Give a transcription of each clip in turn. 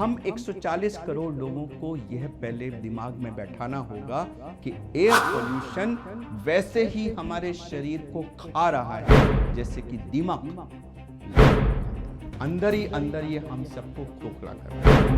हम 140 करोड़ लोगों को यह पहले दिमाग में बैठाना होगा कि एयर पोल्यूशन वैसे ही हमारे शरीर को खा रहा है जैसे कि दीमक अंदर ही अंदर ये हम सबको खोखला कर रहा है।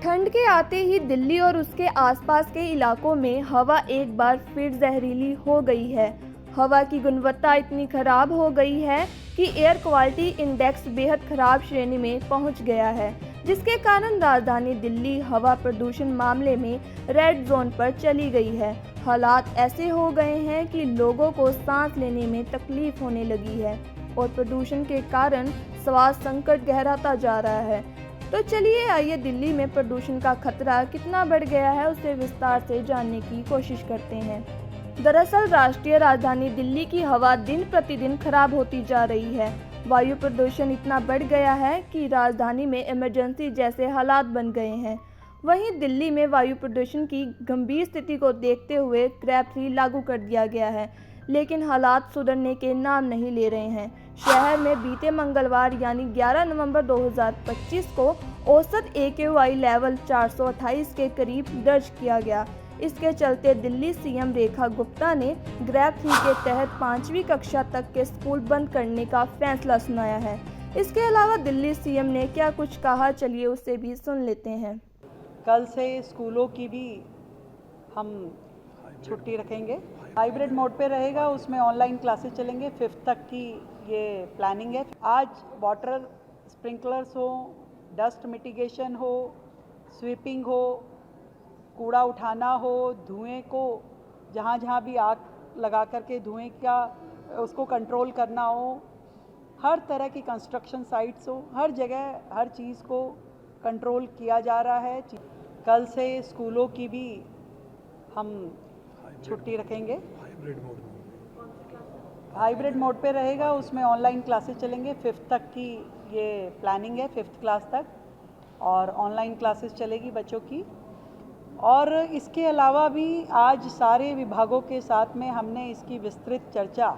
ठंड के आते ही दिल्ली और उसके आसपास के इलाकों में हवा एक बार फिर जहरीली हो गई है। हवा की गुणवत्ता इतनी खराब हो गई है कि एयर क्वालिटी इंडेक्स बेहद खराब श्रेणी में पहुंच गया है, जिसके कारण राजधानी दिल्ली हवा प्रदूषण मामले में रेड जोन पर चली गई है। हालात ऐसे हो गए हैं कि लोगों को सांस लेने में तकलीफ होने लगी है और प्रदूषण के कारण स्वास्थ्य संकट गहराता जा रहा है। तो चलिए आइए दिल्ली में प्रदूषण का खतरा कितना बढ़ गया है उसे विस्तार से जानने की कोशिश करते हैं। दरअसल राष्ट्रीय राजधानी दिल्ली की हवा दिन प्रतिदिन खराब होती जा रही है। वायु प्रदूषण इतना बढ़ गया है कि राजधानी में इमरजेंसी जैसे हालात बन गए हैं। वहीं दिल्ली में वायु प्रदूषण की गंभीर स्थिति को देखते हुए ग्रैब 3 लागू कर दिया गया है, लेकिन हालात सुधरने के नाम नहीं ले रहे हैं। शहर में बीते मंगलवार यानी 11 नवंबर 2025 को औसत AQI लेवल 428 के करीब दर्ज किया गया। इसके चलते दिल्ली सीएम रेखा गुप्ता ने ग्रैब 3 के तहत 5वीं कक्षा तक के स्कूल बंद करने का फैसला सुनाया है। इसके अलावा दिल्ली सीएम ने क्या कुछ कहा, चलिए उसे भी सुन लेते हैं। कल से स्कूलों की भी हम छुट्टी रखेंगे, हाइब्रिड मोड पे रहेगा, उसमें ऑनलाइन क्लासेस चलेंगे। 5th तक की ये प्लानिंग है। आज वाटर स्प्रिंकलर्स हो, डस्ट मिटिगेशन हो, स्वीपिंग हो, कूड़ा उठाना हो, धुएं को जहाँ जहाँ भी आग लगा करके धुएं का उसको कंट्रोल करना हो, हर तरह की कंस्ट्रक्शन साइट्स हो, हर जगह हर चीज़ को कंट्रोल किया जा रहा है। कल से स्कूलों की भी हम छुट्टी रखेंगे, हाइब्रिड मोड पे रहेगा, उसमें ऑनलाइन क्लासेस चलेंगे। 5th तक की ये प्लानिंग है, 5th क्लास तक, और ऑनलाइन क्लासेस चलेगी बच्चों की। और इसके अलावा भी आज सारे विभागों के साथ में हमने इसकी विस्तृत चर्चा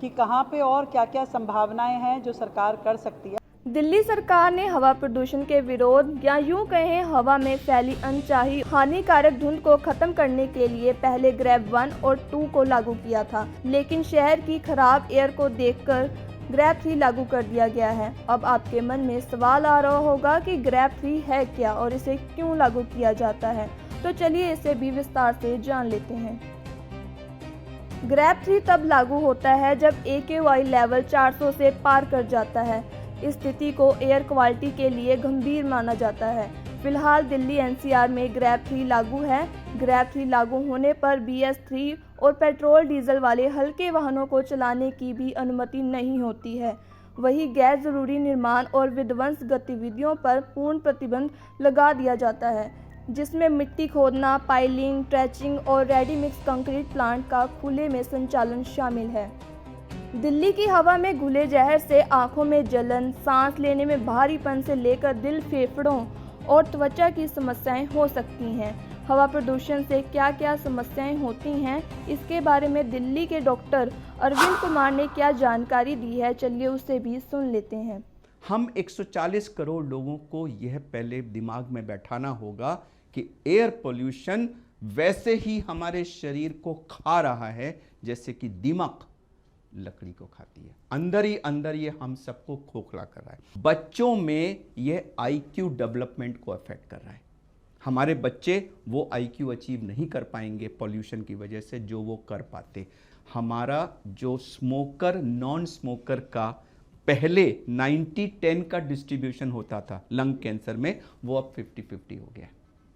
कि कहाँ पे और क्या क्या संभावनाएं हैं जो सरकार कर सकती है। दिल्ली सरकार ने हवा प्रदूषण के विरोध या यूं कहें हवा में फैली अनचाही हानिकारक धुंध को खत्म करने के लिए पहले ग्रैब 1 और 2 को लागू किया था, लेकिन शहर की खराब एयर को देखकर ग्रैब 3 लागू कर दिया गया है। अब आपके मन में सवाल आ रहा होगा कि ग्रैब 3 है क्या और इसे क्यों लागू किया जाता है, तो चलिए इसे भी विस्तार से जान लेते हैं। ग्रैब 3 तब लागू होता है जब AQI लेवल 400 से पार कर जाता है। इस स्थिति को एयर क्वालिटी के लिए गंभीर माना जाता है। फिलहाल दिल्ली NCR में ग्रैब 3 लागू है। ग्रैब 3 लागू होने पर BS3 और पेट्रोल डीजल वाले हल्के वाहनों को चलाने की भी अनुमति नहीं होती है। वहीं गैर जरूरी निर्माण और विध्वंस गतिविधियों पर पूर्ण प्रतिबंध लगा दिया जाता है, जिसमें मिट्टी खोदना, पाइलिंग, ट्रैचिंग और रेडी मिक्स कंक्रीट प्लांट का खुले में संचालन शामिल है। दिल्ली की हवा में घुले जहर से आंखों में जलन, सांस लेने में भारीपन से लेकर दिल, फेफड़ों और त्वचा की समस्याएं हो सकती हैं। हवा प्रदूषण से क्या क्या समस्याएं होती हैं, इसके बारे में दिल्ली के डॉक्टर अरविंद कुमार ने क्या जानकारी दी है, चलिए उसे भी सुन लेते हैं। हम 140 करोड़ लोगों को यह पहले दिमाग में बैठाना होगा कि एयर पोल्यूशन वैसे ही हमारे शरीर को खा रहा है जैसे कि दीमक लकड़ी को खाती है। अंदर ही अंदर ये हम सबको खोखला कर रहा है। बच्चों में ये IQ डेवलपमेंट को अफेक्ट कर रहा है। हमारे बच्चे वो IQ अचीव नहीं कर पाएंगे पॉल्यूशन की वजह से जो वो कर पाते। हमारा जो स्मोकर नॉन स्मोकर का पहले 90-10 का डिस्ट्रीब्यूशन होता था लंग कैंसर में, वो अब 50-50 हो गया।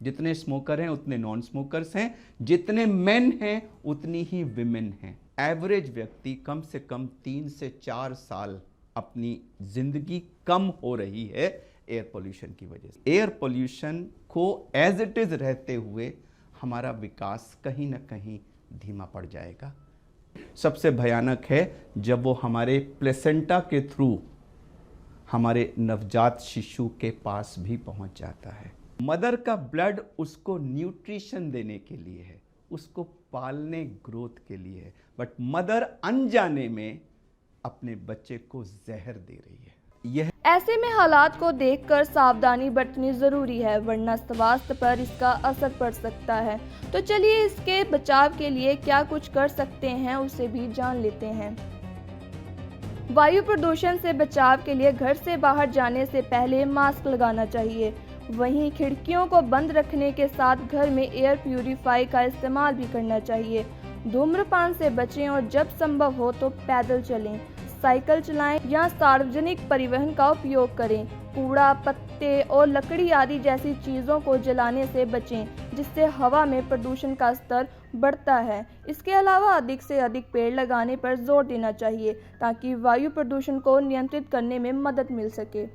जितने स्मोकर हैं उतने नॉन स्मोकर्स हैं, जितने मेन हैं उतनी ही विमेन हैं। एवरेज व्यक्ति कम से कम 3 से 4 साल अपनी जिंदगी कम हो रही है एयर पोल्यूशन की वजह से। एयर पोल्यूशन को एज इट इज रहते हुए हमारा विकास कहीं ना कहीं धीमा पड़ जाएगा। सबसे भयानक है जब वो हमारे प्लेसेंटा के थ्रू हमारे नवजात शिशु के पास भी पहुंच जाता है। मदर का ब्लड उसको न्यूट्रिशन देने के लिए है, उसको पालने ग्रोथ के लिए है, बट मदर अनजाने में अपने बच्चे को जहर दे रही है। यह ऐसे में हालात को देखकर सावधानी बरतनी जरूरी है, वरना स्वास्थ्य पर इसका असर पड़ सकता है। तो चलिए इसके बचाव के लिए क्या कुछ कर सकते हैं उसे भी जान लेते हैं। वायु प्रदूषण से बचाव के लिए घर से बाहर जाने से पहले मास्क लगाना चाहिए। वहीं खिड़कियों को बंद रखने के साथ घर में एयर प्यूरिफाई का इस्तेमाल भी करना चाहिए। धूम्रपान से बचें और जब संभव हो तो पैदल चलें, साइकिल चलाएं या सार्वजनिक परिवहन का उपयोग करें। कूड़ा, पत्ते और लकड़ी आदि जैसी चीज़ों को जलाने से बचें, जिससे हवा में प्रदूषण का स्तर बढ़ता है। इसके अलावा अधिक से अधिक पेड़ लगाने पर जोर देना चाहिए ताकि वायु प्रदूषण को नियंत्रित करने में मदद मिल सके।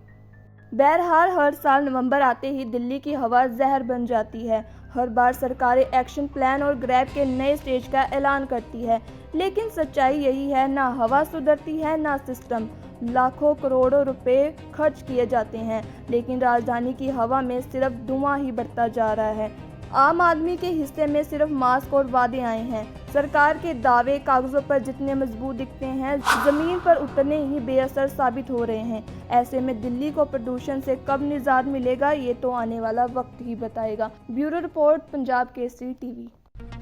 बहरहाल हर साल नवंबर आते ही दिल्ली की हवा जहर बन जाती है। हर बार सरकारें एक्शन प्लान और ग्रैब के नए स्टेज का ऐलान करती है, लेकिन सच्चाई यही है, ना हवा सुधरती है ना सिस्टम। लाखों करोड़ों रुपए खर्च किए जाते हैं, लेकिन राजधानी की हवा में सिर्फ धुआं ही बढ़ता जा रहा है। आम आदमी के हिस्से में सिर्फ मास्क और वादे आए हैं। सरकार के दावे कागजों पर जितने मजबूत दिखते हैं, जमीन पर उतने ही बेअसर साबित हो रहे हैं। ऐसे में दिल्ली को प्रदूषण से कब निजात मिलेगा, ये तो आने वाला वक्त ही बताएगा। Bureau report, Punjab Kesari TV.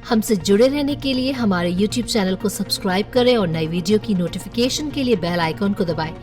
हमसे जुड़े रहने के लिए हमारे YouTube चैनल को सब्सक्राइब करें और नई वीडियो की नोटिफिकेशन के लिए बेल आइकॉन को दबाएं।